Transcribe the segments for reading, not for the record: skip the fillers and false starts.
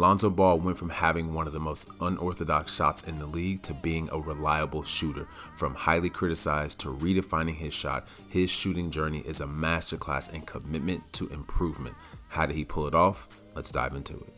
Lonzo Ball went from having one of the most unorthodox shots in the league to being a reliable shooter. From highly criticized to redefining his shot, his shooting journey is a masterclass in commitment to improvement. How did he pull it off? Let's dive into it.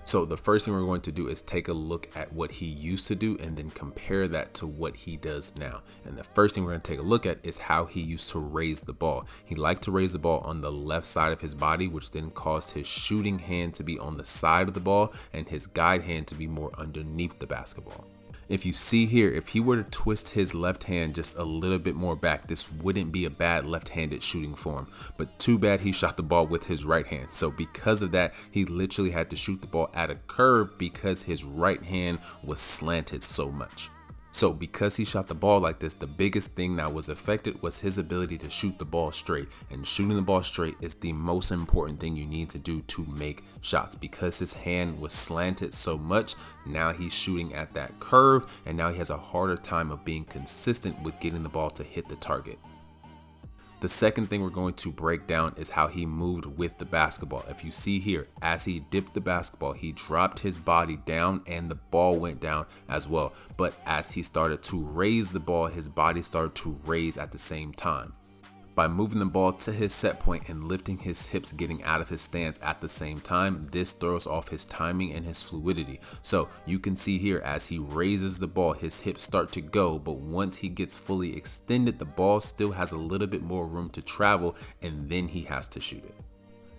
So the first thing we're going to do is take a look at what he used to do and then compare that to what he does now. And the first thing we're going to take a look at is how he used to raise the ball. He liked to raise the ball on the left side of his body, which then caused his shooting hand to be on the side of the ball and his guide hand to be more underneath the basketball. If you see here, if he were to twist his left hand just a little bit more back, this wouldn't be a bad left-handed shooting form. But too bad he shot the ball with his right hand. So because of that, he literally had to shoot the ball at a curve because his right hand was slanted so much. So because he shot the ball like this, the biggest thing that was affected was his ability to shoot the ball straight. And shooting the ball straight is the most important thing you need to do to make shots. Because his hand was slanted so much, now he's shooting at that curve, and now he has a harder time of being consistent with getting the ball to hit the target. The second thing we're going to break down is how he moved with the basketball. If you see here, as he dipped the basketball, he dropped his body down and the ball went down as well. But as he started to raise the ball, his body started to raise at the same time. By moving the ball to his set point and lifting his hips, getting out of his stance at the same time, this throws off his timing and his fluidity. So you can see here, as he raises the ball, his hips start to go, but once he gets fully extended, the ball still has a little bit more room to travel, and then he has to shoot it.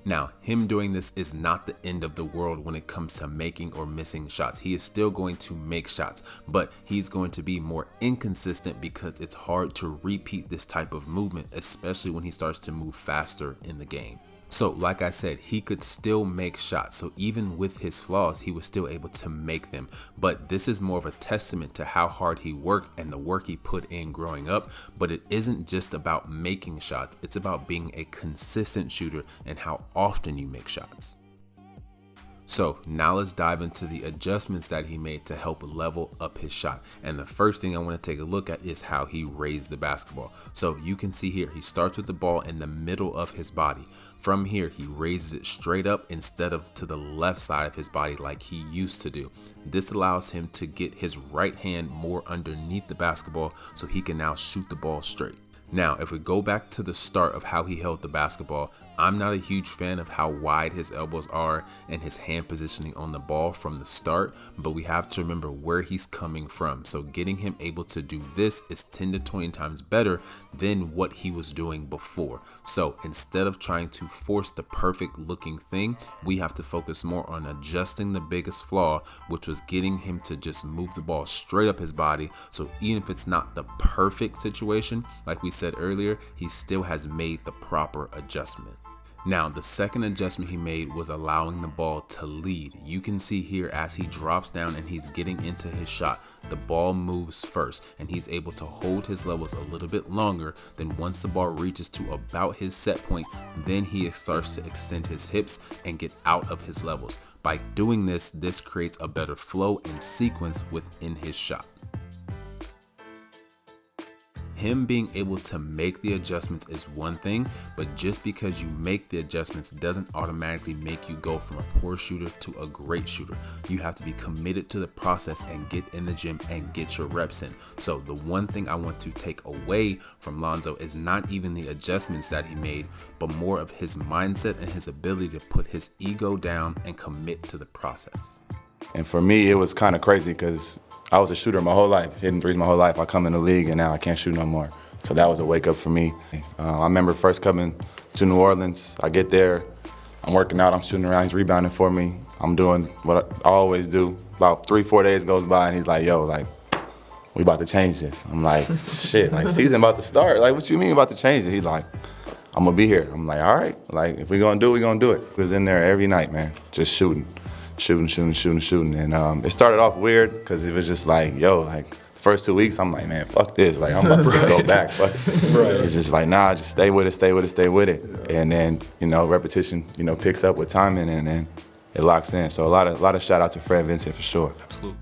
Now, him doing this is not the end of the world when it comes to making or missing shots. He is still going to make shots, but he's going to be more inconsistent because it's hard to repeat this type of movement, especially when he starts to move faster in the game. So like I said, he could still make shots. So even with his flaws, he was still able to make them. But this is more of a testament to how hard he worked and the work he put in growing up. But it isn't just about making shots. It's about being a consistent shooter and how often you make shots. So now let's dive into the adjustments that he made to help level up his shot. And the first thing I want to take a look at is how he raised the basketball. So you can see here, he starts with the ball in the middle of his body. From here, he raises it straight up instead of to the left side of his body like he used to do. This allows him to get his right hand more underneath the basketball so he can now shoot the ball straight. Now, if we go back to the start of how he held the basketball, I'm not a huge fan of how wide his elbows are and his hand positioning on the ball from the start, but we have to remember where he's coming from. So getting him able to do this is 10 to 20 times better than what he was doing before. So instead of trying to force the perfect looking thing, we have to focus more on adjusting the biggest flaw, which was getting him to just move the ball straight up his body. So even if it's not the perfect situation, like we said earlier, he still has made the proper adjustment. Now, the second adjustment he made was allowing the ball to lead. You can see here as he drops down and he's getting into his shot, the ball moves first and he's able to hold his levels a little bit longer. Then once the ball reaches to about his set point, then he starts to extend his hips and get out of his levels. By doing this, this creates a better flow and sequence within his shot. Him being able to make the adjustments is one thing, but just because you make the adjustments doesn't automatically make you go from a poor shooter to a great shooter. You have to be committed to the process and get in the gym and get your reps in. So the one thing I want to take away from Lonzo is not even the adjustments that he made, but more of his mindset and his ability to put his ego down and commit to the process. And for me, it was kind of crazy because I was a shooter my whole life, hitting threes my whole life. I come in the league and now I can't shoot no more. So that was a wake up for me. I remember first coming to New Orleans. I get there, I'm working out, I'm shooting around, he's rebounding for me. I'm doing what I always do. About 3-4 days goes by and he's like, yo, like, we about to change this. I'm like, shit, like season about to start. Like, what you mean about to change it? He's like, I'm gonna be here. I'm like, all right, like if we're gonna do it, we're gonna do it. He was in there every night, man, just shooting. And it started off weird because it was just like, yo, like the first 2 weeks, I'm like, man, fuck this. Like, I'm about to just go back. Fuck it. Right. It's just like, nah, just stay with it. Yeah. And then, you know, repetition, you know, picks up with timing and then it locks in. So a lot of shout out to Fred Vincent for sure. Absolutely.